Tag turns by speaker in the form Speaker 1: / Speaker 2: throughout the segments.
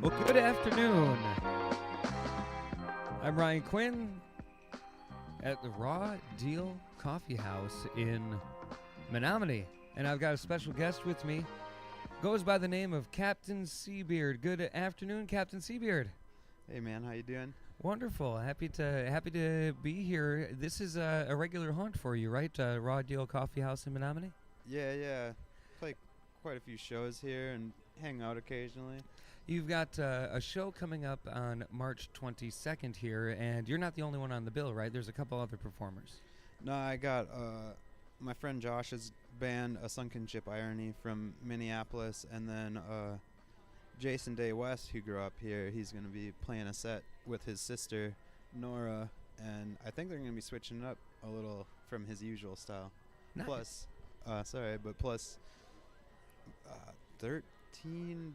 Speaker 1: Well, good afternoon. I'm Ryan Quinn at the Raw Deal Coffee House in Menominee, and I've got a special guest with me. Goes by the name of Cap'n Seabeard. Good afternoon, Cap'n Seabeard.
Speaker 2: Hey man, how you doing?
Speaker 1: Wonderful. Happy to be here. This is a regular haunt for you, right? Raw Deal Coffee House in Menominee.
Speaker 2: Yeah. Play quite a few shows here and hang out occasionally.
Speaker 1: You've got a show coming up on March 22nd here, and you're not the only one on the bill, right? There's a couple other performers.
Speaker 2: No, I got my friend Josh's band, A Sunken Ship Irony from Minneapolis, and then Jason Day West, who grew up here. He's going to be playing a set with his sister, Nora, and I think they're going to be switching it up a little from his usual style.
Speaker 1: Nice.
Speaker 2: Plus, plus 13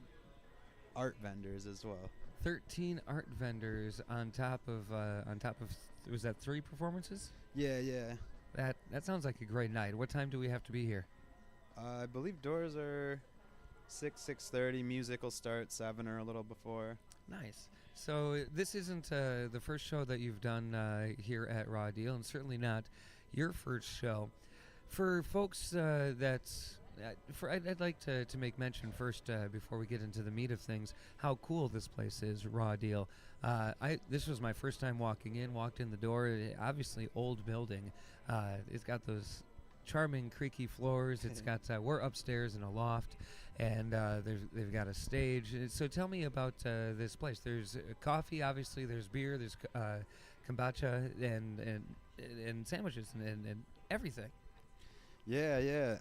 Speaker 2: art vendors as well.
Speaker 1: 13 art vendors on top of was that 3 performances?
Speaker 2: Yeah.
Speaker 1: That sounds like a great night. What time do we have to be here?
Speaker 2: I believe doors are 6:30. Music will start 7 or a little before.
Speaker 1: Nice. So this isn't the first show that you've done here at Raw Deal, and certainly not your first show. For folks I'd like to make mention first before we get into the meat of things how cool this place is, Raw Deal. This was my first time walked in the door. Obviously, old building. It's got those charming creaky floors. It's got we're upstairs in a loft, and they've got a stage. So tell me about this place. There's coffee, obviously. There's beer. There's kombucha and sandwiches and everything.
Speaker 2: Yeah.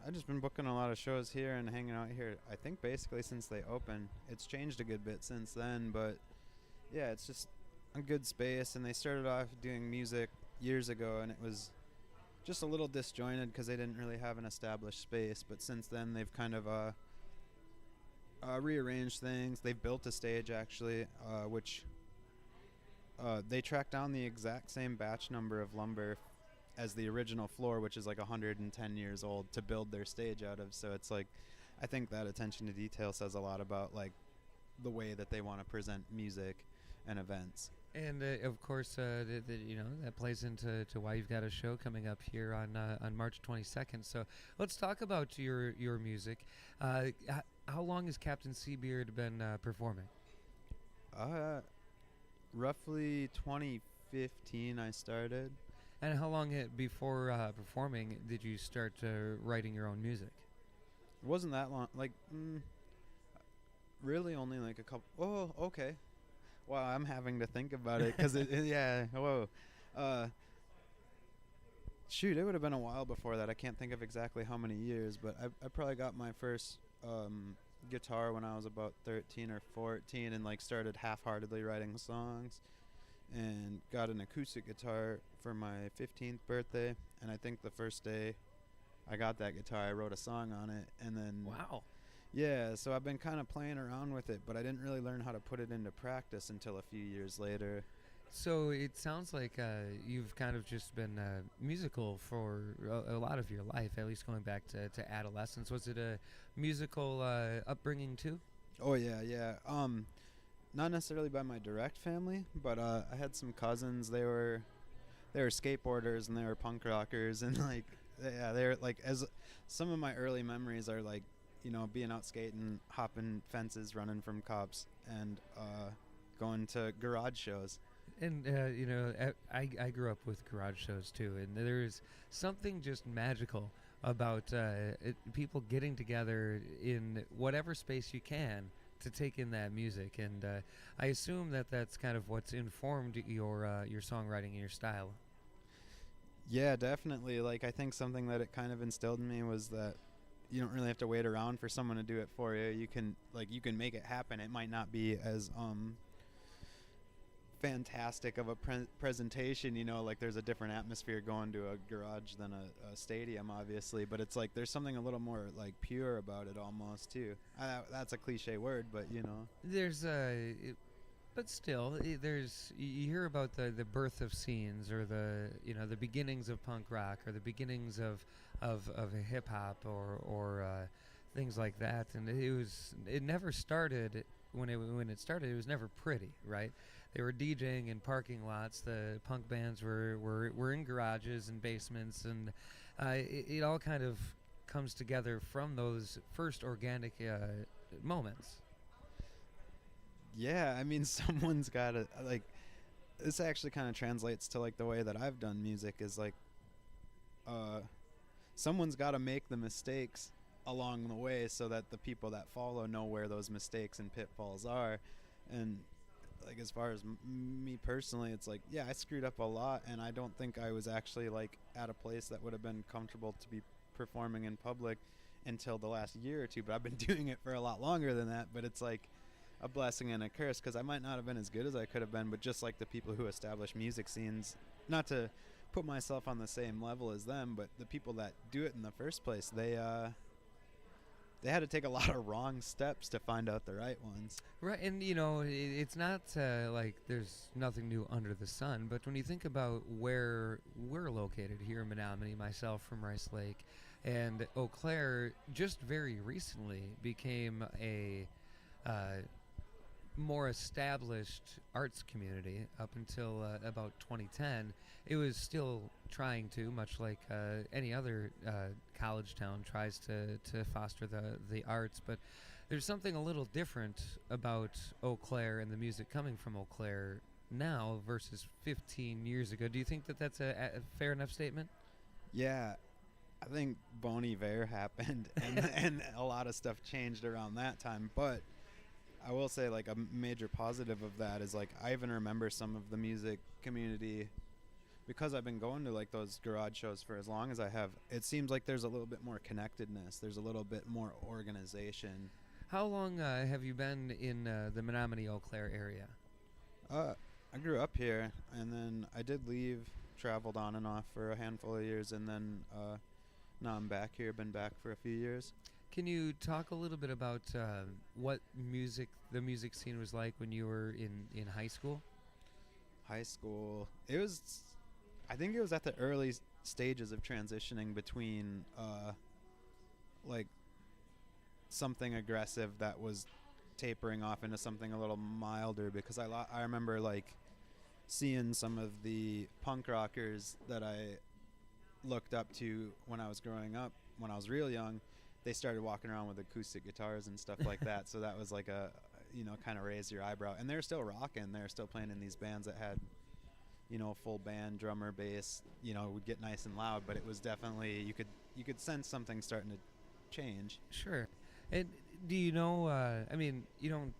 Speaker 2: I've just been booking a lot of shows here and hanging out here. I think basically since they opened. It's changed a good bit since then, but yeah, it's just a good space. And they started off doing music years ago, and it was just a little disjointed because they didn't really have an established space. But since then, they've kind of rearranged things. They've built a stage actually, which they tracked down the exact same batch number of lumber as the original floor, which is like 110 years old, to build their stage out of. So it's like, I think that attention to detail says a lot about like the way that they want to present music and events.
Speaker 1: And of course, that plays into why you've got a show coming up here on March 22nd. So let's talk about your music. How long has Cap'n Seabeard been performing?
Speaker 2: Roughly 2015 I started.
Speaker 1: And how long before performing did you start writing your own music?
Speaker 2: It wasn't that long. Like, really only like a couple. Oh, okay. Wow, I'm having to think about it because yeah. Whoa. Shoot, it would have been a while before that. I can't think of exactly how many years, but I probably got my first guitar when I was about 13 or 14, and like started half-heartedly writing songs. And got an acoustic guitar for my 15th birthday, and I think the first day I got that guitar, I wrote a song on it, and then
Speaker 1: wow.
Speaker 2: Yeah, so I've been kind of playing around with it, but I didn't really learn how to put it into practice until a few years later.
Speaker 1: So it sounds like you've kind of just been musical for a lot of your life, at least going back to adolescence. Was it a musical upbringing too?
Speaker 2: Oh yeah. Not necessarily by my direct family, but I had some cousins. They were skateboarders and they were punk rockers, and like they're like, as some of my early memories are like, being out skating, hopping fences, running from cops, and going to garage shows.
Speaker 1: And I grew up with garage shows too, and there's something just magical about people getting together in whatever space you can to take in that music, and I assume that's kind of what's informed your songwriting and your style.
Speaker 2: Yeah, definitely. Like, I think something that it kind of instilled in me was that you don't really have to wait around for someone to do it for you. You can make it happen. It might not be as fantastic of a presentation, like there's a different atmosphere going to a garage than a stadium, obviously, but it's like there's something a little more like pure about it almost too. That's a cliche word, but
Speaker 1: there's but still there's, you hear about the birth of scenes, or the beginnings of punk rock, or the beginnings of hip hop, or things like that, and it never started when it started, it was never pretty, right? They were DJing in parking lots. The punk bands were in garages and basements, and it all kind of comes together from those first organic moments.
Speaker 2: Yeah, I mean, someone's got to like. This actually kind of translates to like the way that I've done music is like, uh, someone's got to make the mistakes along the way so that the people that follow know where those mistakes and pitfalls are. And like as far as me personally, it's like, yeah, I screwed up a lot, and I don't think I was actually like at a place that would have been comfortable to be performing in public until the last year or two, but I've been doing it for a lot longer than that. But it's like a blessing and a curse, because I might not have been as good as I could have been, but just like the people who establish music scenes, not to put myself on the same level as them, but the people that do it in the first place, they had to take a lot of wrong steps to find out the right ones.
Speaker 1: Right, and it's not like there's nothing new under the sun, but when you think about where we're located here in Menominee, myself from Rice Lake, and Eau Claire just very recently became a more established arts community. Up until about 2010, it was still trying to, much like any other college town tries to foster the arts, but there's something a little different about Eau Claire and the music coming from Eau Claire now versus 15 years ago. Do you think that that's a fair enough statement?
Speaker 2: Yeah, I think Bon Iver happened, and a lot of stuff changed around that time. But I will say, like, a major positive of that is, like, I even remember some of the music community, because I've been going to, like, those garage shows for as long as I have. It seems like there's a little bit more connectedness. There's a little bit more organization.
Speaker 1: How long have you been in the Menominee-Eau Claire area?
Speaker 2: I grew up here, and then I did leave, traveled on and off for a handful of years, and then now I'm back here, been back for a few years.
Speaker 1: Can you talk a little bit about what the music scene was like when you were in high school?
Speaker 2: High school, I think it was at the early stages of transitioning between like something aggressive that was tapering off into something a little milder, because I remember like seeing some of the punk rockers that I looked up to when I was growing up, when I was real young. They started walking around with acoustic guitars and stuff like that, so that was like a kind of raise your eyebrow. And they're still rocking, they're still playing in these bands that had full band, drummer, bass, would get nice and loud, but it was definitely, you could sense something starting to change.
Speaker 1: Sure. And do you know, I mean, you don't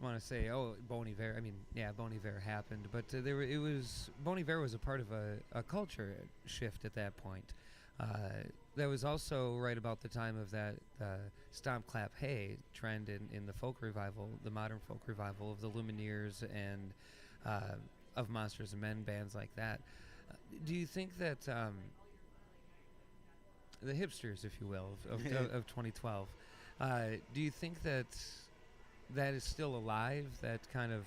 Speaker 1: want to say, oh, Bon Iver. I mean, yeah, Bon Iver happened, but Bon Iver was a part of a culture shift at that point. That was also right about the time of that stomp, clap, hey trend in the folk revival, the modern folk revival of the Lumineers and of Monsters and Men, bands like that. Do you think that the hipsters, if you will, of 2012, do you think that is still alive, that kind of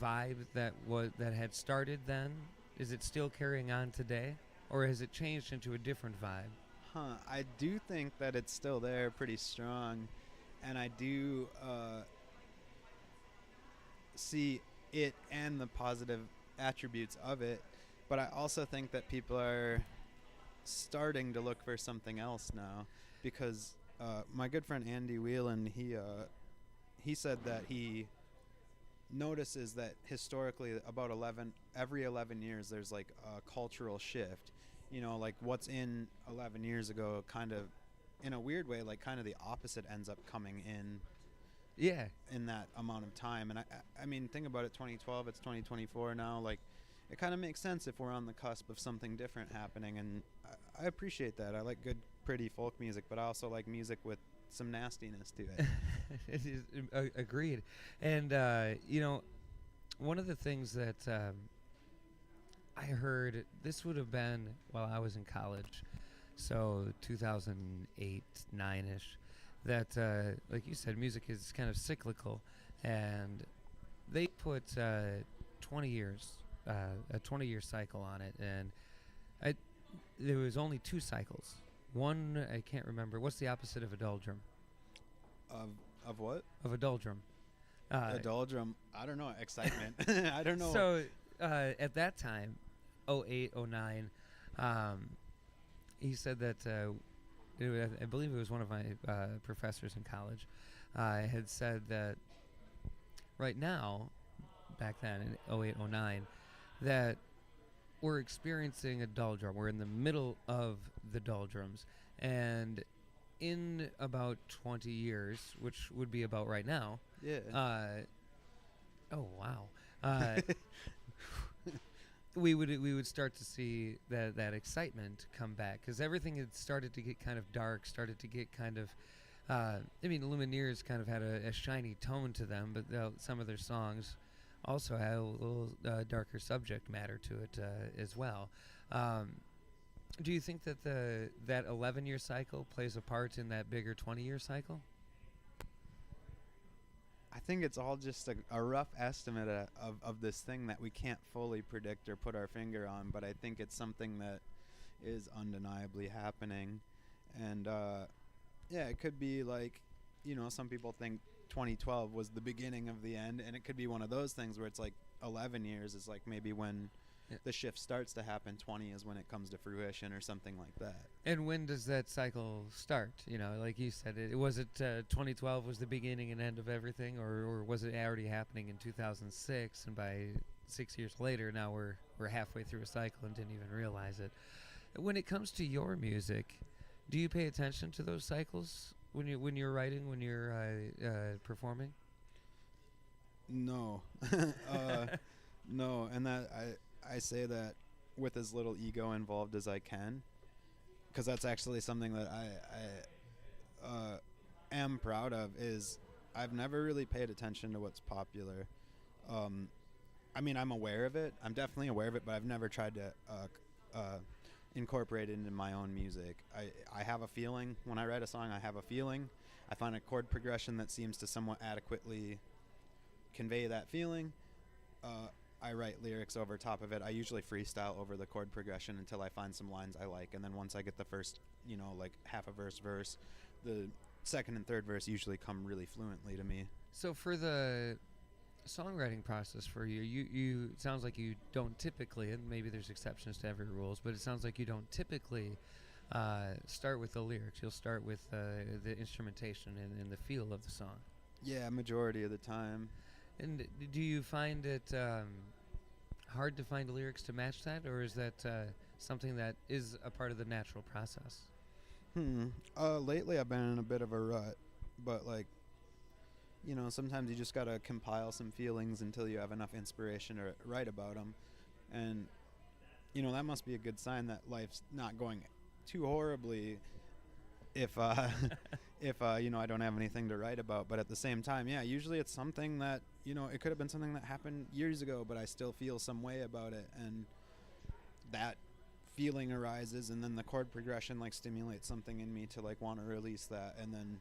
Speaker 1: vibe that had started then? Is it still carrying on today? Or has it changed into a different vibe?
Speaker 2: I do think that it's still there pretty strong, and I do see it and the positive attributes of it, but I also think that people are starting to look for something else now, because my good friend Andy Whelan, he said that he notices that historically about every 11 years there's like a cultural shift. Like what's in 11 years ago, kind of in a weird way, like kind of the opposite ends up coming in.
Speaker 1: Yeah.
Speaker 2: In that amount of time. And I mean, think about it, 2012, it's 2024 now. Like, it kind of makes sense if we're on the cusp of something different happening. And I appreciate that. I like good, pretty folk music, but I also like music with some nastiness to it.
Speaker 1: It is, agreed. And, one of the things that I heard, this would have been while I was in college, so 2008, 9-ish, that, like you said, music is kind of cyclical, and they put 20 years, a 20-year cycle on it, and there was only 2 cycles. One, I can't remember. What's the opposite of a doldrum?
Speaker 2: Of what?
Speaker 1: Of a doldrum.
Speaker 2: A doldrum. I don't know. Excitement. I don't know.
Speaker 1: So at that time, 08, 09, he said that I believe it was one of my professors in college had said that right now, back then in 08, 09, that we're experiencing a doldrum. We're in the middle of the doldrums, and in about 20 years, which would be about right now.
Speaker 2: Yeah.
Speaker 1: Oh wow. We would start to see that excitement come back, because everything had started to get kind of dark, started to get kind of. I mean, Lumineers kind of had a shiny tone to them, but some of their songs also had a little darker subject matter to it as well. Do you think that that 11-year cycle plays a part in that bigger 20-year cycle?
Speaker 2: I think it's all just a rough estimate of this thing that we can't fully predict or put our finger on, but I think it's something that is undeniably happening. And yeah, it could be like, some people think 2012 was the beginning of the end, and it could be one of those things where it's like 11 years is like maybe when the shift starts to happen. 20 is when it comes to fruition or something like that.
Speaker 1: And when does that cycle start? Like you said, was it 2012 was the beginning and end of everything, or was it already happening in 2006, and by 6 years later now we're halfway through a cycle and didn't even realize it? When it comes to your music, do you pay attention to those cycles when you're writing, when you're performing?
Speaker 2: No. No, and that I say that with as little ego involved as I can, because that's actually something that I am proud of. Is I've never really paid attention to what's popular. I mean, I'm aware of it. I'm definitely aware of it, but I've never tried to incorporate it into my own music. I have a feeling. When I write a song, I have a feeling. I find a chord progression that seems to somewhat adequately convey that feeling. I write lyrics over top of it. I usually freestyle over the chord progression until I find some lines I like, and then once I get the first, like half a verse, the second and third verse usually come really fluently to me.
Speaker 1: So for the songwriting process for you it sounds like you don't typically, and maybe there's exceptions to every rules, but it sounds like you don't typically start with the lyrics. You'll start with the instrumentation and the feel of the song.
Speaker 2: Yeah, majority of the time.
Speaker 1: And do you find it hard to find lyrics to match that, or is that something that is a part of the natural process?
Speaker 2: Lately I've been in a bit of a rut, but sometimes you just gotta compile some feelings until you have enough inspiration to write about them, and that must be a good sign that life's not going too horribly if I don't have anything to write about. But at the same time, yeah, usually it's something that it could have been something that happened years ago, but I still feel some way about it, and that feeling arises, and then the chord progression stimulates something in me to want to release that. And then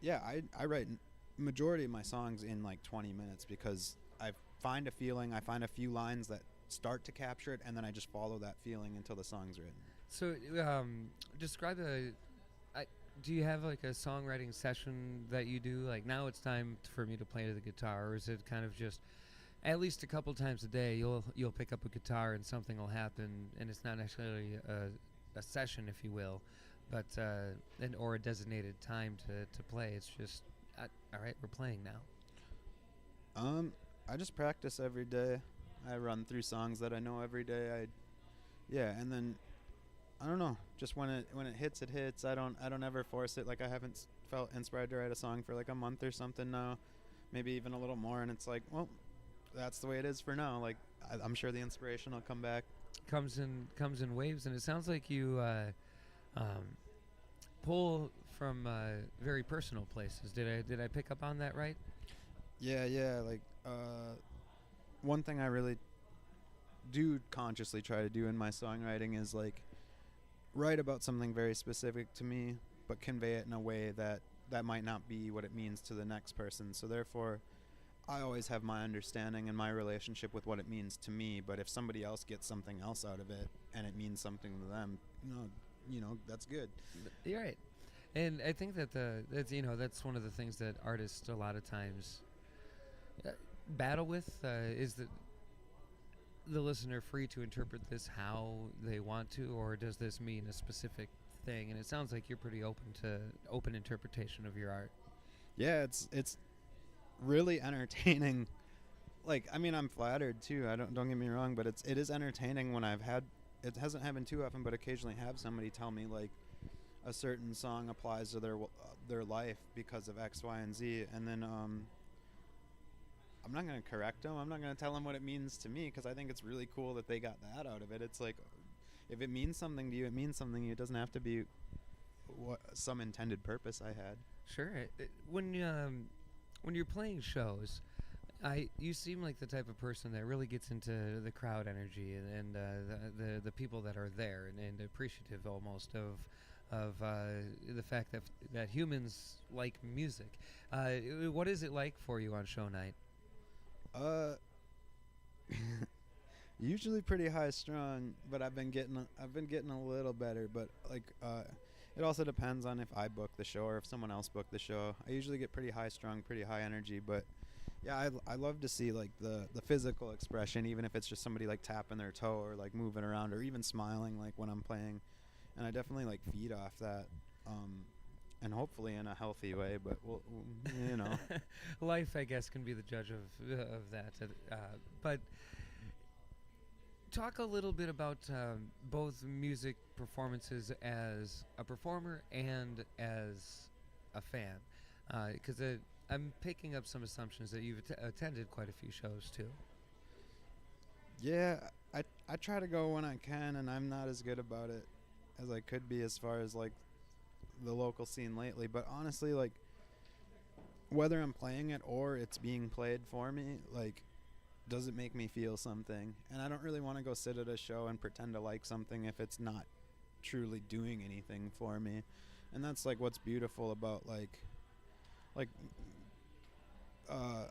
Speaker 2: yeah, I write majority of my songs in 20 minutes, because I find a feeling, I find a few lines that start to capture it, and then I just follow that feeling until the song's written.
Speaker 1: So describe do you have a songwriting session that you do, now it's time for me to play the guitar, or is it kind of just at least a couple times a day you'll pick up a guitar and something will happen, and it's not necessarily a session, if you will, but or a designated time to play? It's just all right, we're playing now.
Speaker 2: I just practice every day. I run through songs that I know every day. And then I don't know, just when it hits, it hits. I don't ever force it. I haven't felt inspired to write a song for a month or something now, maybe even a little more, and it's well, that's the way it is for now. I'm sure the inspiration will come back. Comes
Speaker 1: in waves, and it sounds like you pull from very personal places. Did I pick up on that right?
Speaker 2: Yeah. One thing I really do consciously try to do in my songwriting is write about something very specific to me, but convey it in a way that might not be what it means to the next person. So therefore, I always have my understanding and my relationship with what it means to me, but if somebody else gets something else out of it and it means something to them, that's good.
Speaker 1: You're right. And I think that that's that's one of the things that artists a lot of times uh, battle with is the listener free to interpret this how they want to, or does this mean a specific thing? And it sounds like you're pretty open to open interpretation of your art.
Speaker 2: Yeah, it's really entertaining. Like, I mean, I'm flattered too. I don't get me wrong, but it is entertaining when I've had. It hasn't happened too often, but occasionally have somebody tell me like a certain song applies to their life because of X, Y, and Z, and then I'm not gonna correct them. I'm not gonna tell them what it means to me because I think it's really cool that they got that out of it. It's like, if it means something to you, it means something to you. It doesn't have to be what some intended purpose I had.
Speaker 1: Sure. When you're playing shows, you seem like the type of person that really gets into the crowd energy and the people that are there and appreciative almost of the fact that humans like music. What is it like for you on show night?
Speaker 2: Uh, usually pretty high strung, but I've been getting a little better. But like, it also depends on if I book the show or if someone else booked the show. I usually get pretty high strung, pretty high energy, but yeah, I love to see like the physical expression, even if it's just somebody like tapping their toe or like moving around or even smiling like when I'm playing, and I definitely like feed off that, and hopefully in a healthy way. But you know,
Speaker 1: Life, I guess, can be the judge of that. But talk a little bit about both music performances as a performer and as a fan, because I'm picking up some assumptions that you've attended quite a few shows too.
Speaker 2: yeah, I try to go when I can, and I'm not as good about it as I could be as far as like the local scene lately. But honestly, like whether I'm playing it or it's being played for me, like does it make me feel something? And I don't really want to go sit at a show and pretend to like something if it's not truly doing anything for me. And that's like what's beautiful about like uh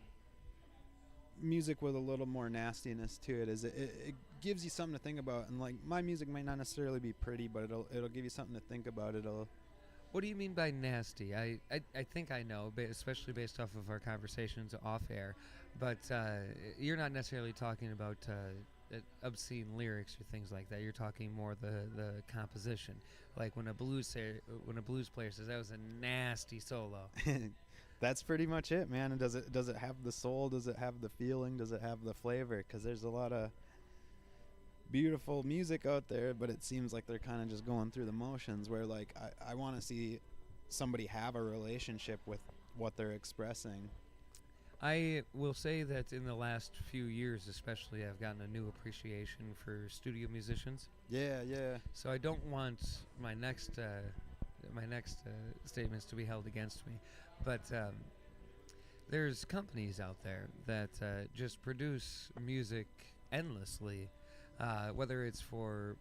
Speaker 2: music with a little more nastiness to it is it gives you something to think about. And like my music might not necessarily be pretty, but it'll give you something to think about. It'll
Speaker 1: What do you mean by nasty? I think I know, especially based off of our conversations off air, but you're not necessarily talking about obscene lyrics or things like that. You're talking more the composition, like when a blues player says that was a nasty solo.
Speaker 2: that's pretty much it, man. And does it have the soul? Does it have the feeling? Does it have the flavor? Because there's a lot of beautiful music out there, but it seems like they're kind of just going through the motions, where like I want to see somebody have a relationship with what they're expressing.
Speaker 1: I will say that in the last few years, especially, I've gotten a new appreciation for studio musicians.
Speaker 2: Yeah.
Speaker 1: So I don't want my next statements to be held against me, but there's companies out there that just produce music endlessly, whether it's for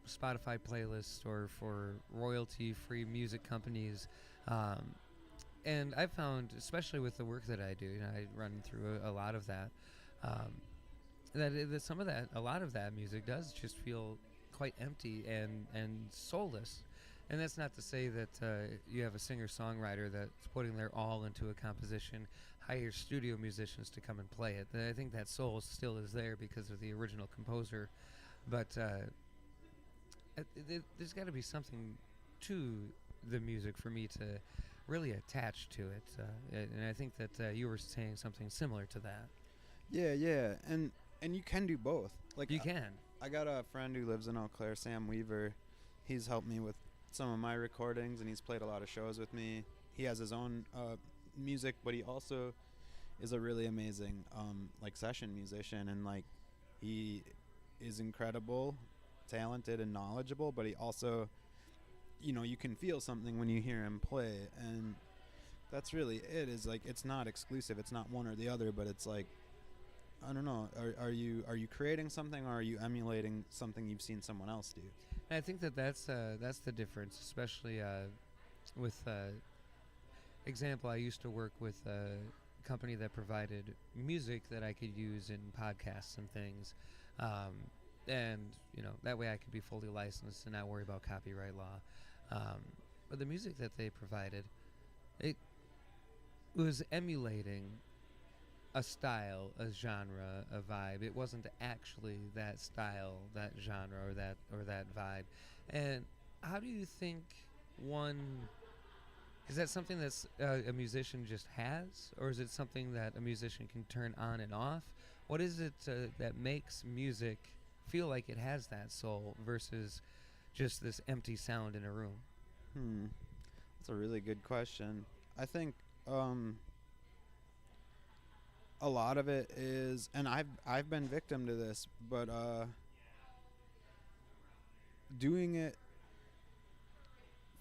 Speaker 1: Spotify playlists or for royalty-free music companies. And I've found, especially with the work that I do, I run through a lot of that, that a lot of that music does just feel quite empty and soulless. And that's not to say that you have a singer-songwriter that's putting their all into a composition, hire studio musicians to come and play it. I think that soul still is there because of the original composer, but there's got to be something to the music for me to really attach to it, and I think that you were saying something similar to that.
Speaker 2: Yeah, and you can do both. Like
Speaker 1: You can.
Speaker 2: I got a friend who lives in Eau Claire, Sam Weaver. He's helped me with some of my recordings, and he's played a lot of shows with me. He has his own music, but he also is a really amazing like session musician, and like he is incredible, talented, and knowledgeable. But he also, you can feel something when you hear him play, and that's really it. Is like it's not exclusive. It's not one or the other, but it's like I don't know. Are you creating something, or are you emulating something you've seen someone else do?
Speaker 1: And I think that that's the difference, especially with example. I used to work with a company that provided music that I could use in podcasts and things, and that way I could be fully licensed and not worry about copyright law. but the music that they provided, it was emulating a style, a genre, a vibe. It wasn't actually that style, that genre, or that vibe. And how do you think one is that something that's a musician just has, or is it something that a musician can turn on and off? What is it that makes music feel like it has that soul versus just this empty sound in a room?
Speaker 2: Hmm. That's a really good question. I think a lot of it is, and I've been victim to this, but doing it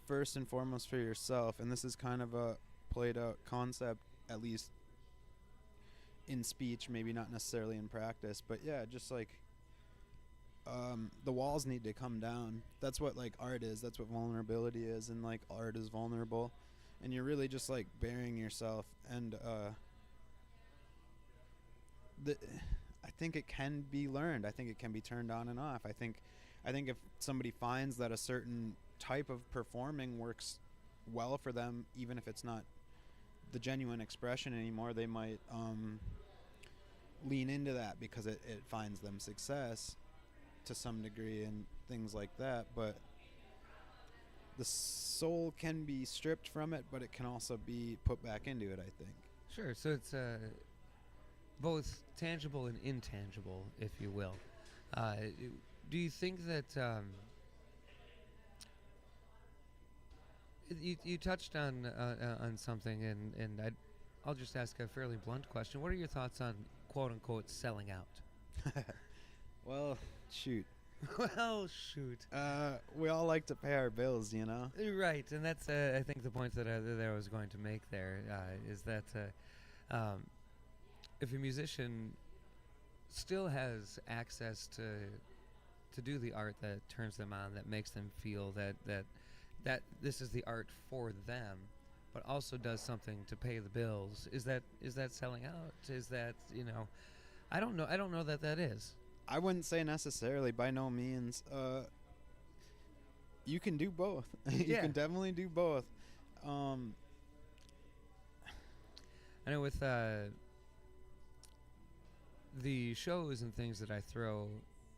Speaker 2: first and foremost for yourself, and this is kind of a played out concept, at least in speech, maybe not necessarily in practice, but yeah, just like the walls need to come down. That's what like art is. That's what vulnerability is, and like art is vulnerable, and you're really just like burying yourself. And the I think it can be learned. I think it can be turned on and off. I think if somebody finds that a certain type of performing works well for them, even if it's not the genuine expression anymore, they might lean into that because it finds them success to some degree and things like that. But the soul can be stripped from it, but it can also be put back into it, I think.
Speaker 1: Sure. So it's both tangible and intangible, if you will. Uh, do you think that you touched on something, and I'll just ask a fairly blunt question. What are your thoughts on quote unquote selling out?
Speaker 2: Well, shoot.
Speaker 1: Well, shoot.
Speaker 2: We all like to pay our bills, you know?
Speaker 1: Right, and that's I think the point that I was going to make there is that if a musician still has access to do the art that turns them on, that makes them feel that this is the art for them, but also does something to pay the bills, is that selling out? Is that, I don't know. I don't know that is.
Speaker 2: I wouldn't say necessarily, by no means. You can do both. You
Speaker 1: Yeah.
Speaker 2: can definitely do both.
Speaker 1: I know with the shows and things that I throw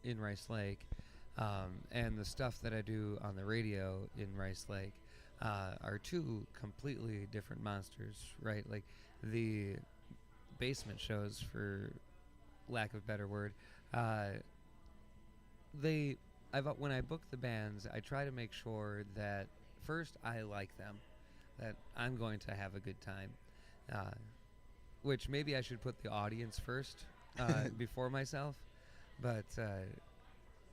Speaker 1: in Rice Lake, and the stuff that I do on the radio in Rice Lake, are two completely different monsters, right? Like the basement shows, for lack of a better word, when I book the bands, I try to make sure that first I like them, that I'm going to have a good time, which maybe I should put the audience first before myself, but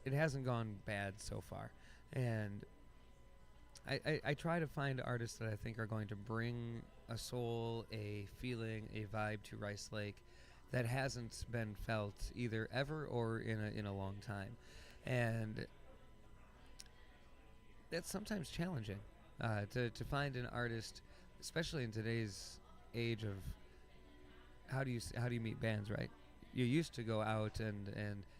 Speaker 1: it hasn't gone bad so far. And I try to find artists that I think are going to bring a soul, a feeling, a vibe to Rice Lake that hasn't been felt either ever or in a long time. And that's sometimes challenging to find an artist, especially in today's age of how do you meet bands, right? You used to go out and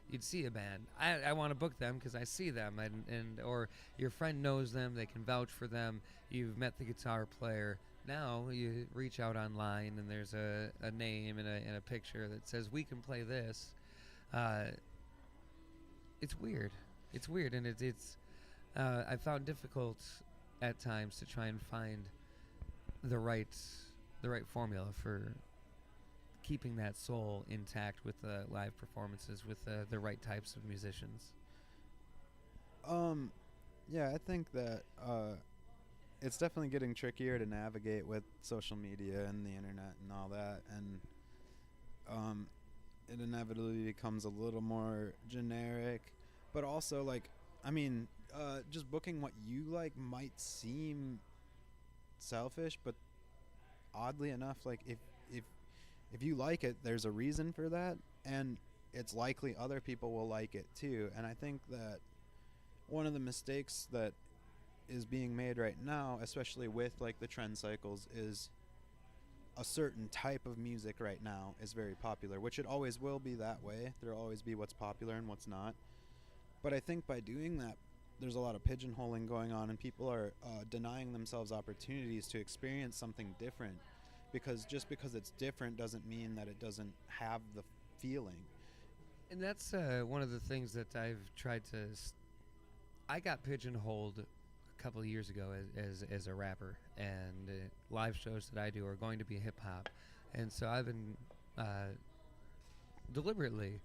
Speaker 1: you'd see a band. I want to book them because I see them, and or your friend knows them, they can vouch for them. You've met the guitar player. Now you reach out online and there's a name and a picture that says we can play this. It's weird. It's weird, and it's I found difficult at times to try and find the right formula for keeping that soul intact with the live performances with the right types of musicians.
Speaker 2: Yeah, I think that it's definitely getting trickier to navigate with social media and the internet and all that, and it inevitably becomes a little more generic. But also, like, I mean, just booking what you like might seem selfish, but oddly enough, like if you like it, there's a reason for that, and it's likely other people will like it too. And I think that one of the mistakes that is being made right now, especially with like the trend cycles, is a certain type of music right now is very popular, which it always will be that way. There'll always be what's popular and what's not. But I think by doing that, there's a lot of pigeonholing going on, and people are denying themselves opportunities to experience something different, because just because it's different doesn't mean that it doesn't have the feeling.
Speaker 1: And that's one of the things that I've tried to. I got pigeonholed a couple of years ago as a rapper, and live shows that I do are going to be hip hop, and so I've been deliberately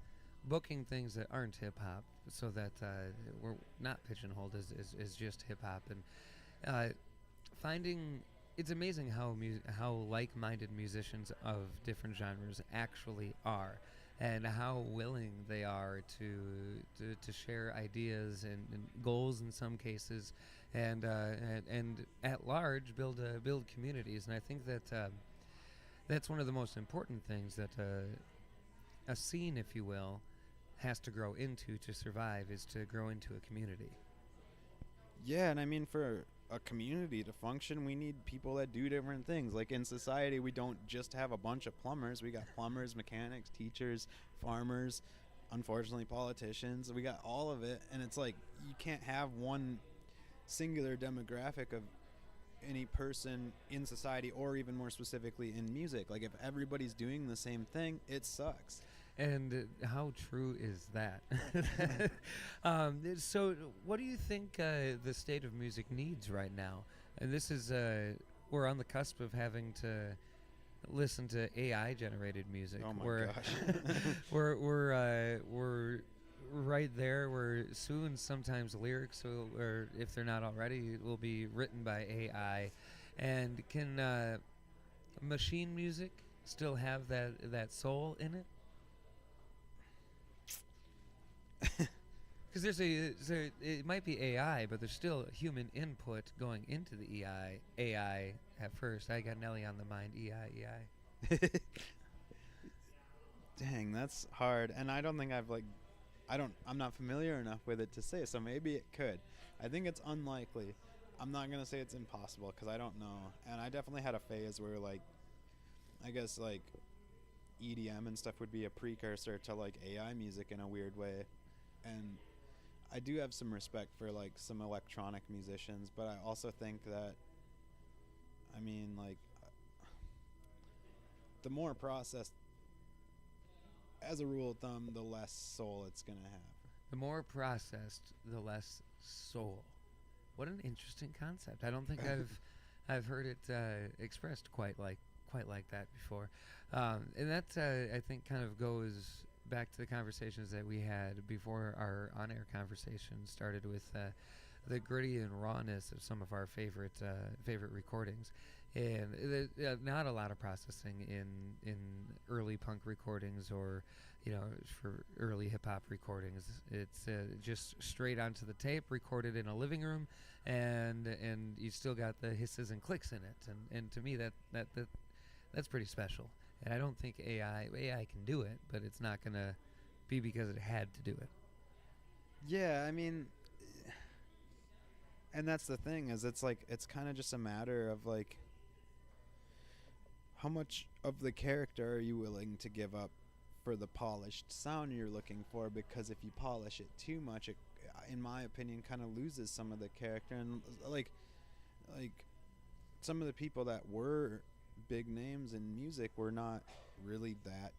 Speaker 1: booking things that aren't hip hop, so that we're not pigeonholed as just hip hop, and finding. It's amazing how like-minded musicians of different genres actually are, and how willing they are to share ideas and goals in some cases, and at large build communities. And I think that that's one of the most important things that a scene, if you will, has to grow into to survive, is to grow into a community.
Speaker 2: Yeah, and I mean, for a community to function, we need people that do different things. Like in society, we don't just have a bunch of plumbers. We got plumbers, mechanics, teachers, farmers, unfortunately politicians. We got all of it, and it's like you can't have one singular demographic of any person in society, or even more specifically in music. Like if everybody's doing the same thing, it sucks.
Speaker 1: And how true is that? So, what do you think the state of music needs right now? And this is, we're on the cusp of having to listen to AI generated music.
Speaker 2: Oh my
Speaker 1: we're,
Speaker 2: gosh.
Speaker 1: we're right there. Where soon, sometimes lyrics, or if they're not already, will be written by AI. And can machine music still have that soul in it? Because it might be AI, but there's still human input going into the AI at first. I got Nelly on the mind. EI.
Speaker 2: Dang, that's hard. And I don't think I'm not familiar enough with it to say, so maybe it could. I think it's unlikely. I'm not going to say it's impossible, because I don't know. And I definitely had a phase where, like, I guess, like, EDM and stuff would be a precursor to, like, AI music in a weird way. And I do have some respect for, like, some electronic musicians, but I also think that, I mean, like, the more processed, as a rule of thumb, the less soul it's going to have.
Speaker 1: The more processed, the less soul. What an interesting concept. I don't think I've heard it expressed quite like that before. And that I think kind of goes back to the conversations that we had before our on-air conversation started, with the gritty and rawness of some of our favorite recordings, and not a lot of processing in early punk recordings, or for early hip hop recordings. It's just straight onto the tape, recorded in a living room, and you still got the hisses and clicks in it, and to me that's pretty special. And I don't think AI can do it, but it's not going to be because it had to do it.
Speaker 2: Yeah, I mean, and that's the thing, is it's like, it's kind of just a matter of, like, how much of the character are you willing to give up for the polished sound you're looking for? Because if you polish it too much, it, in my opinion, kind of loses some of the character. And like some of the people that were big names in music were not really that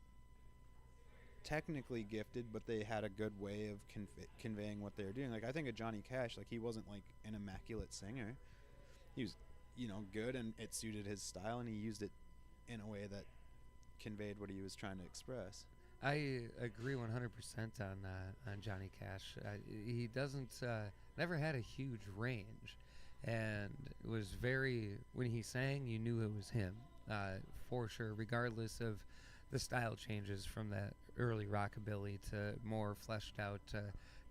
Speaker 2: technically gifted, but they had a good way of conveying what they were doing. Like, I think of Johnny Cash, like, he wasn't like an immaculate singer. He was, good, and it suited his style, and he used it in a way that conveyed what he was trying to express.
Speaker 1: I agree 100% on Johnny Cash. He never had a huge range, and was when he sang, you knew it was him, for sure, regardless of the style changes from that early rockabilly to more fleshed out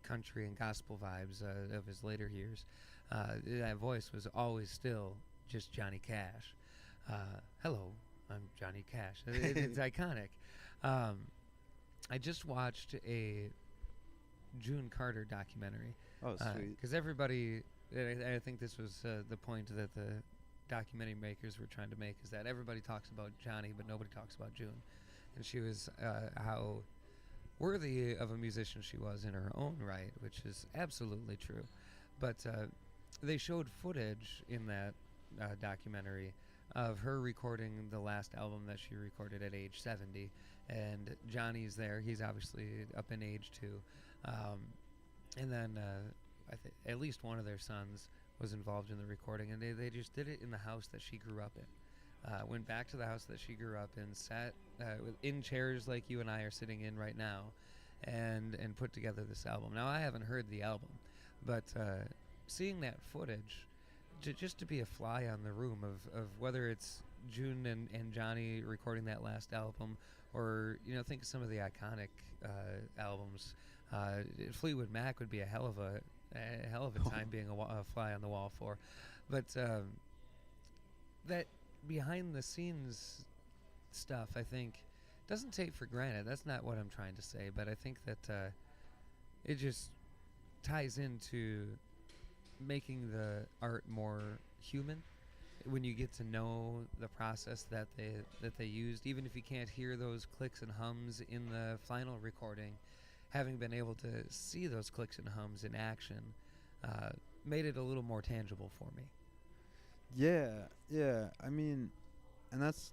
Speaker 1: country and gospel vibes of his later years. That voice was always still just Johnny Cash. Hello, I'm Johnny Cash. It's iconic. I just watched a June Carter documentary.
Speaker 2: Oh, sweet.
Speaker 1: Because everybody, I think this was the point that the documentary makers were trying to make, is that everybody talks about Johnny, but nobody talks about June. And she was how worthy of a musician she was in her own right, which is absolutely true. But they showed footage in that documentary of her recording the last album that she recorded at age 70, and Johnny's there. He's obviously up in age too, and then at least one of their sons was involved in the recording, and they just did it in the house that she grew up in. Went back to the house that she grew up in, sat in chairs like you and I are sitting in right now, and put together this album. Now I haven't heard the album, but seeing that footage, just to be a fly on the room of whether it's June and Johnny recording that last album, or think of some of the iconic albums. Fleetwood Mac would be a hell of a time being a fly on the wall for, but that behind the scenes stuff, I think, doesn't take for granted. That's not what I'm trying to say, but I think that it just ties into making the art more human when you get to know the process that they used, even if you can't hear those clicks and hums in the final recording. Having been able to see those clicks and hums in action made it a little more tangible for me.
Speaker 2: Yeah. I mean, and that's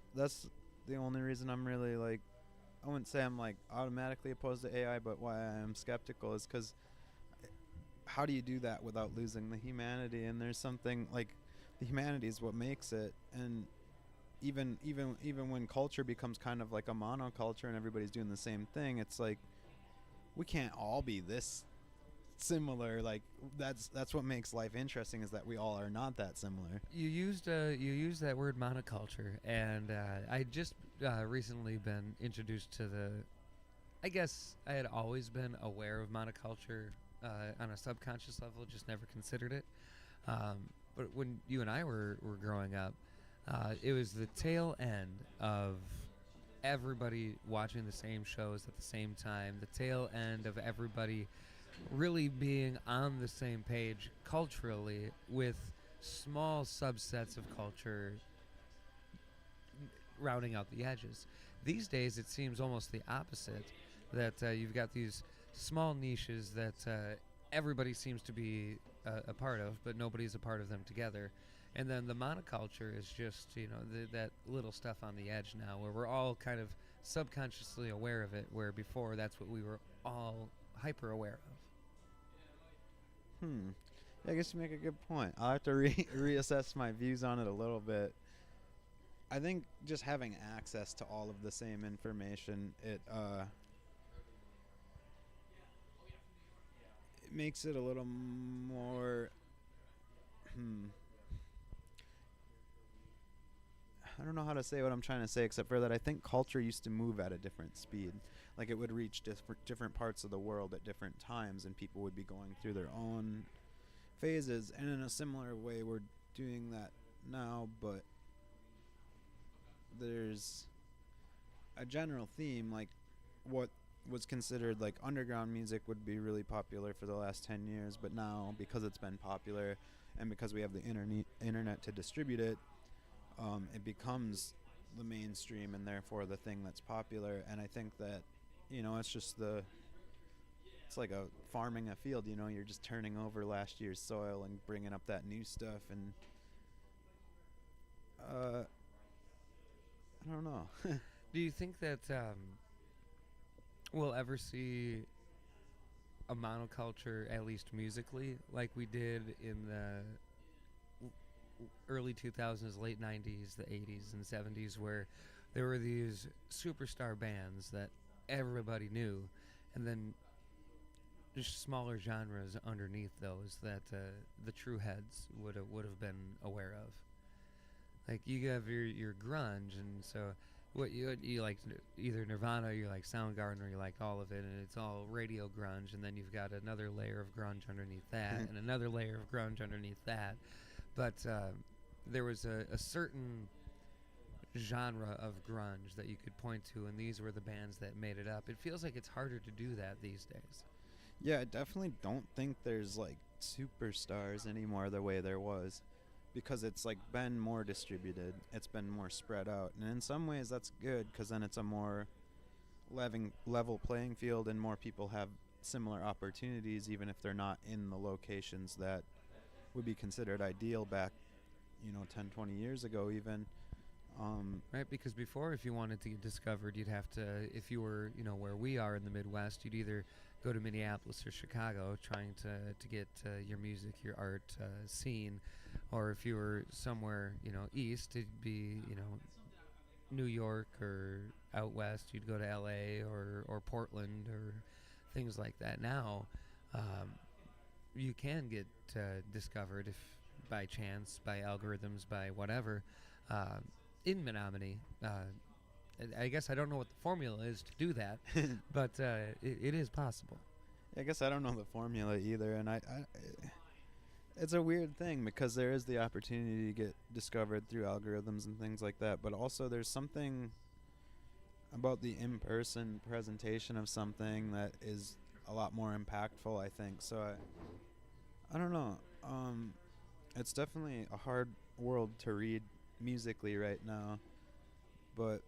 Speaker 2: the only reason I'm really like, I wouldn't say I'm like automatically opposed to AI, but why I am skeptical is because how do you do that without losing the humanity? And there's something like the humanity is what makes it. And even when culture becomes kind of like a monoculture and everybody's doing the same thing, it's like we can't all be this similar. Like that's what makes life interesting, is that we all are not that similar.
Speaker 1: You used that word monoculture, and I just recently been introduced to I guess I had always been aware of monoculture on a subconscious level, just never considered it. But when you and I were growing up, it was the tail end of everybody watching the same shows at the same time, the tail end of everybody really being on the same page culturally, with small subsets of culture rounding out the edges. These days it seems almost the opposite, that you've got these small niches that everybody seems to be a part of, but nobody's a part of them together. And then the monoculture is just, that little stuff on the edge now, where we're all kind of subconsciously aware of it, where before that's what we were all hyper aware of.
Speaker 2: I guess you make a good point. I'll have to reassess my views on it a little bit. I think just having access to all of the same information, it makes it a little more I don't know how to say what I'm trying to say, except for that I think culture used to move at a different speed. Like it would reach different parts of the world at different times, and people would be going through their own phases. And in a similar way, we're doing that now, but there's a general theme. Like what was considered like underground music would be really popular for the last 10 years, but now, because it's been popular and because we have the internet to distribute it, it becomes the mainstream and therefore the thing that's popular. And I think that, it's just it's like a farming a field, you're just turning over last year's soil and bringing up that new stuff. And I don't know.
Speaker 1: Do you think that we'll ever see a monoculture, at least musically, like we did in the early 2000s, late 90s, the 80s and 70s, where there were these superstar bands that everybody knew, and then just smaller genres underneath those that the true heads would have been aware of? Like you have your grunge, and so what you like, either Nirvana, you like Soundgarden, or you like all of it, and it's all radio grunge, and then you've got another layer of grunge underneath that, and another layer of grunge underneath that. But there was a certain genre of grunge that you could point to, and these were the bands that made it up. It feels like it's harder to do that these days.
Speaker 2: Yeah, I definitely don't think there's like superstars anymore the way there was, because it's like been more distributed, it's been more spread out, and in some ways that's good, because then it's a more level playing field, and more people have similar opportunities, even if they're not in the locations that would be considered ideal back, 10, 20 years ago even.
Speaker 1: Right, because before, if you wanted to get discovered, you'd have to, if you were, where we are in the Midwest, you'd either go to Minneapolis or Chicago trying to get your music, your art seen, or if you were somewhere, east, it'd be, New York or out west, you'd go to LA or Portland or things like that. Now, you can get discovered if by chance, by algorithms, by whatever. Um, in Menominee. I guess I don't know what the formula is to do that, but it is possible.
Speaker 2: I guess I don't know the formula either, and it's a weird thing because there is the opportunity to get discovered through algorithms and things like that, but also there's something about the in-person presentation of something that is a lot more impactful, I think. So I don't know. It's definitely a hard world to read musically right now, but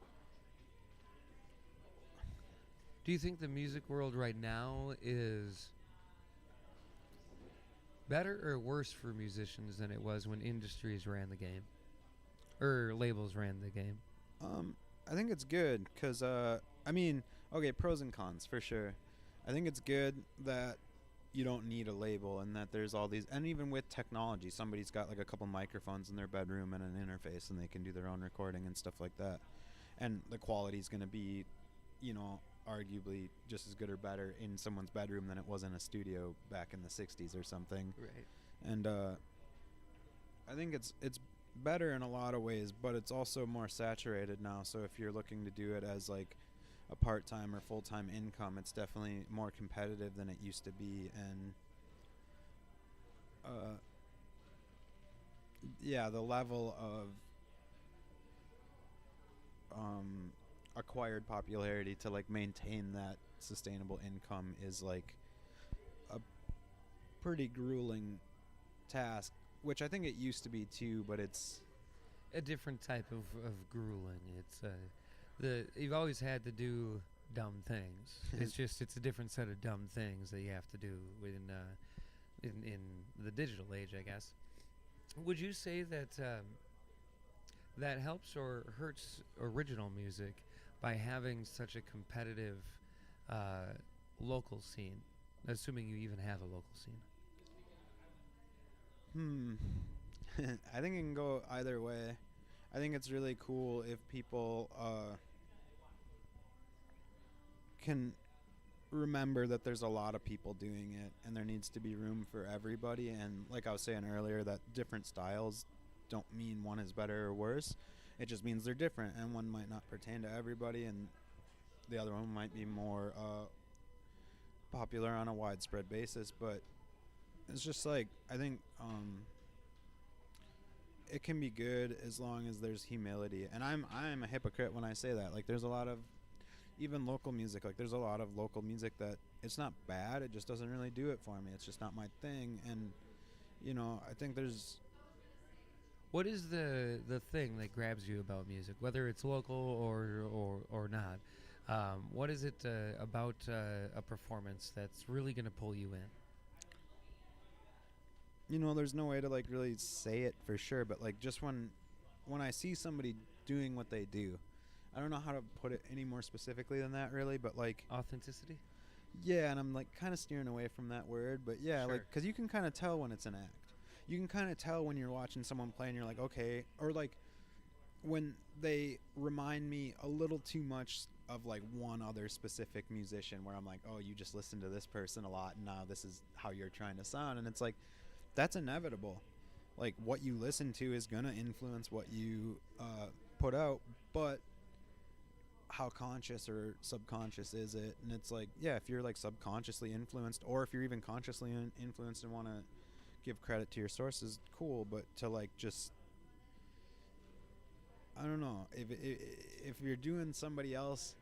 Speaker 1: do you think the music world right now is better or worse for musicians than it was when industries ran the game or labels ran the game?
Speaker 2: I think it's good because okay, pros and cons for sure. I think it's good that you don't need a label and that there's all these, and even with technology, somebody's got like a couple microphones in their bedroom and an interface and they can do their own recording and stuff like that, and the quality's going to be arguably just as good or better in someone's bedroom than it was in a studio back in the 60s or something.
Speaker 1: Right.
Speaker 2: And I think it's better in a lot of ways, but it's also more saturated now, so if you're looking to do it as like a part-time or full-time income, it's definitely more competitive than it used to be. And the level of acquired popularity to like maintain that sustainable income is like a pretty grueling task, which I think it used to be too, but it's
Speaker 1: a different type of grueling. It's you've always had to do dumb things. It's a different set of dumb things that you have to do in the digital age, I guess. Would you say that that helps or hurts original music by having such a competitive local scene? Assuming you even have a local scene.
Speaker 2: I think it can go either way. I think it's really cool if people can remember that there's a lot of people doing it and there needs to be room for everybody, and like I was saying earlier, that different styles don't mean one is better or worse. It just means they're different, and one might not pertain to everybody and the other one might be more popular on a widespread basis. But it's just like, I think it can be good as long as there's humility, and I'm a hypocrite when I say that. Like, there's a lot of even local music, like there's a lot of local music that it's not bad, it just doesn't really do it for me. It's just not my thing. And I think there's,
Speaker 1: what is the thing that grabs you about music, whether it's local or not? What is it about a performance that's really going to pull you in?
Speaker 2: There's no way to like really say it for sure, but like just when I see somebody doing what they do, I don't know how to put it any more specifically than that, really, but like
Speaker 1: Authenticity?
Speaker 2: Yeah, and I'm like kind of steering away from that word, but yeah,
Speaker 1: Sure.
Speaker 2: like, because you can kind of tell when it's an act. You can kind of tell when you're watching someone play and you're like, okay, or like when they remind me a little too much of like one other specific musician, where I'm like, oh, you just listen to this person a lot and now this is how you're trying to sound. And it's like, that's inevitable. Like, what you listen to is going to influence what you put out, but how conscious or subconscious is it? And it's like, yeah, if you're like subconsciously influenced, or if you're even consciously influenced and want to give credit to your sources, cool. But to like just, I don't know, if you're doing somebody else,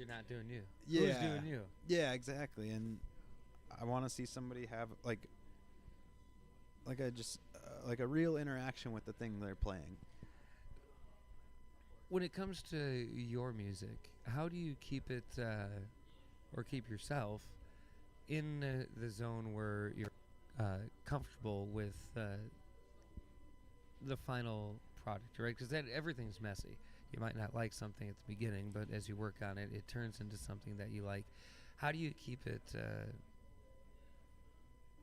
Speaker 1: You're not doing you.
Speaker 2: Yeah.
Speaker 1: Who's doing you?
Speaker 2: Yeah, exactly. And I want to see somebody have like a real interaction with the thing they're playing.
Speaker 1: When it comes to your music, how do you keep it, or keep yourself in the zone where you're comfortable with the final product, right? Because everything's messy. You might not like something at the beginning, but as you work on it, it turns into something that you like. How do you keep it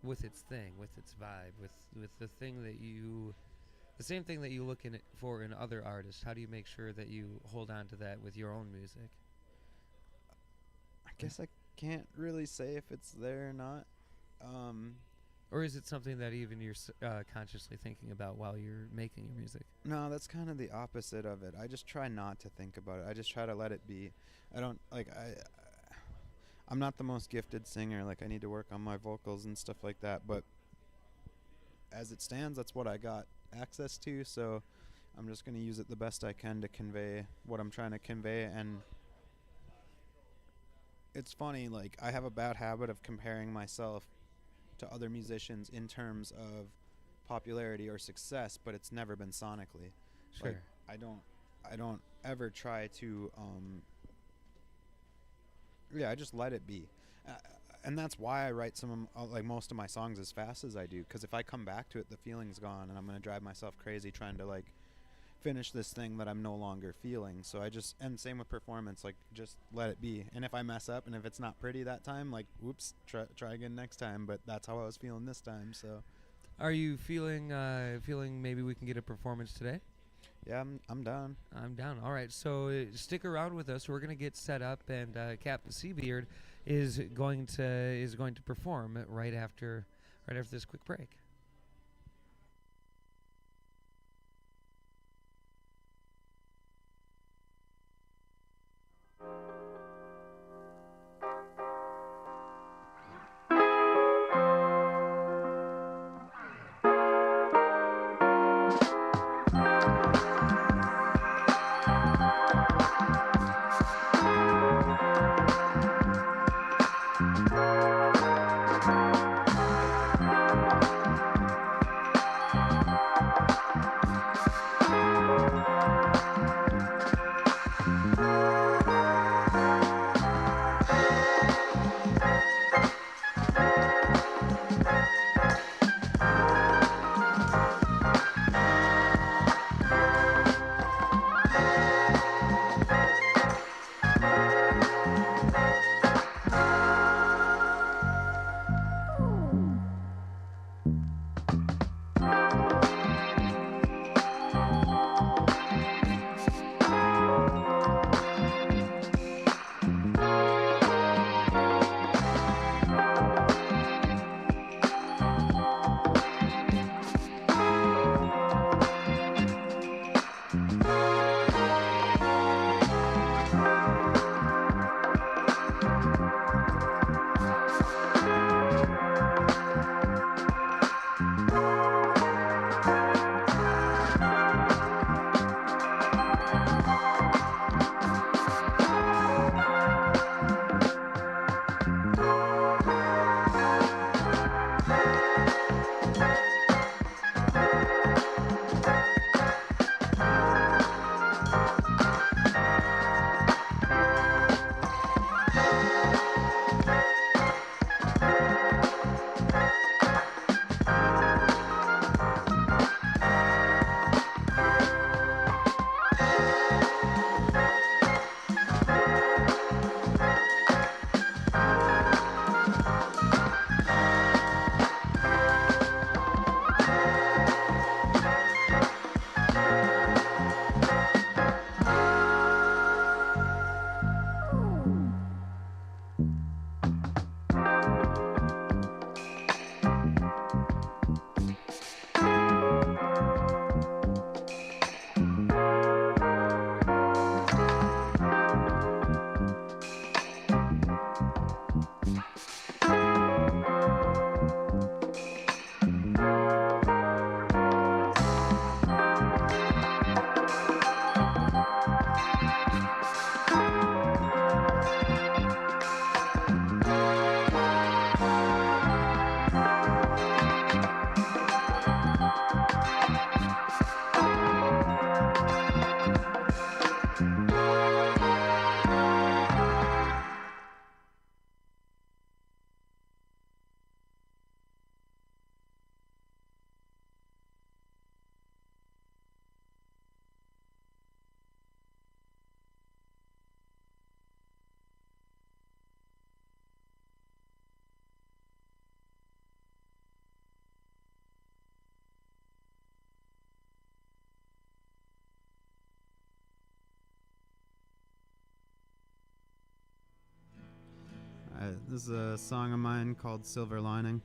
Speaker 1: with its thing, with its vibe, with the thing that you, the same thing that you look in it for in other artists? How do you make sure that you hold on to that with your own music?
Speaker 2: I guess I can't really say if it's there or not.
Speaker 1: Or is it something that even you're consciously thinking about while you're making your music?
Speaker 2: No, that's kind of the opposite of it. I just try not to think about it. I just try to let it be. I don't like I'm not the most gifted singer. Like, I need to work on my vocals and stuff like that, but as it stands, that's what I got access to, so I'm just going to use it the best I can to convey what I'm trying to convey. And it's funny, like, I have a bad habit of comparing myself to other musicians in terms of popularity or success, but it's never been sonically.
Speaker 1: Sure.
Speaker 2: Like, I don't ever try to I just let it be. And that's why I write like most of my songs as fast as I do, because if I come back to it, the feeling's gone and I'm going to drive myself crazy trying to like finish this thing that I'm no longer feeling. So and same with performance, like, just let it be. And if I mess up and if it's not pretty that time, like, whoops, try again next time. But that's how I was feeling this time. So
Speaker 1: Are you feeling maybe we can get a performance today?
Speaker 2: yeah, I'm down.
Speaker 1: I'm down. All right, so stick around with us. We're gonna get set up, and Cap'n Seabeard is going to perform right after this quick break.
Speaker 2: This is a song of mine called Silver Lining.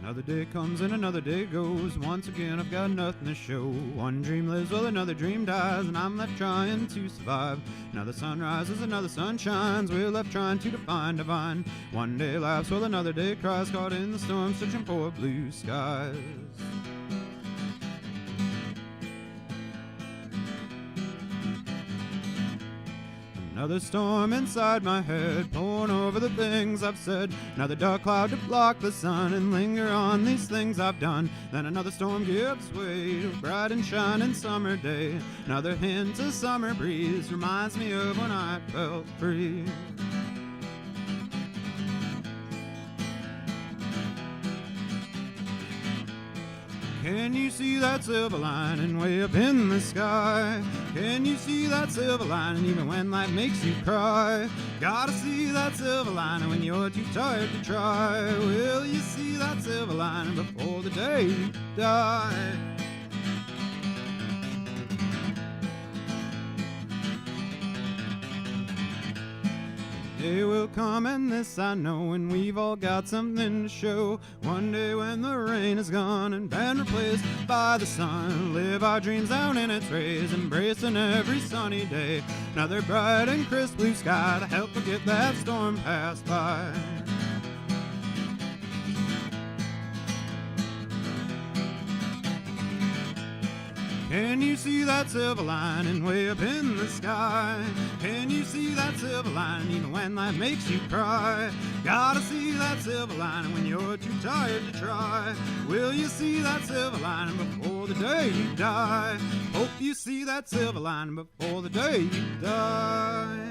Speaker 2: Another day comes and another day goes. Once again I've got nothing to show. One dream lives while another dream dies, and I'm left trying to survive. Another sun rises, another sun shines. We're left trying to define divine. One day laughs while another day cries, caught in the storm searching for blue skies. Another storm inside my head, pouring over the things I've said. Another dark cloud to block the sun and linger on these things I've done. Then another storm gives way to a bright and shining summer day. Another hint of summer breeze reminds me of when I felt free. Can you see that silver lining way up in the sky? Can you see that silver lining even when life makes you cry? Gotta see that silver lining when you're too tired to try. Will you see that silver lining before the day you die? Day will come, and this I know, and we've all got something to show. One day when the rain is gone and been replaced by the sun, live our dreams out in its rays, embracing every sunny day. Another bright and crisp blue sky to help forget that storm passed by. Can you see that silver lining way up in the sky? Can you see that silver lining even when life makes you cry? Gotta see that silver lining when you're too tired to try. Will you see that silver lining before the day you die? Hope you see that silver lining before the day you die.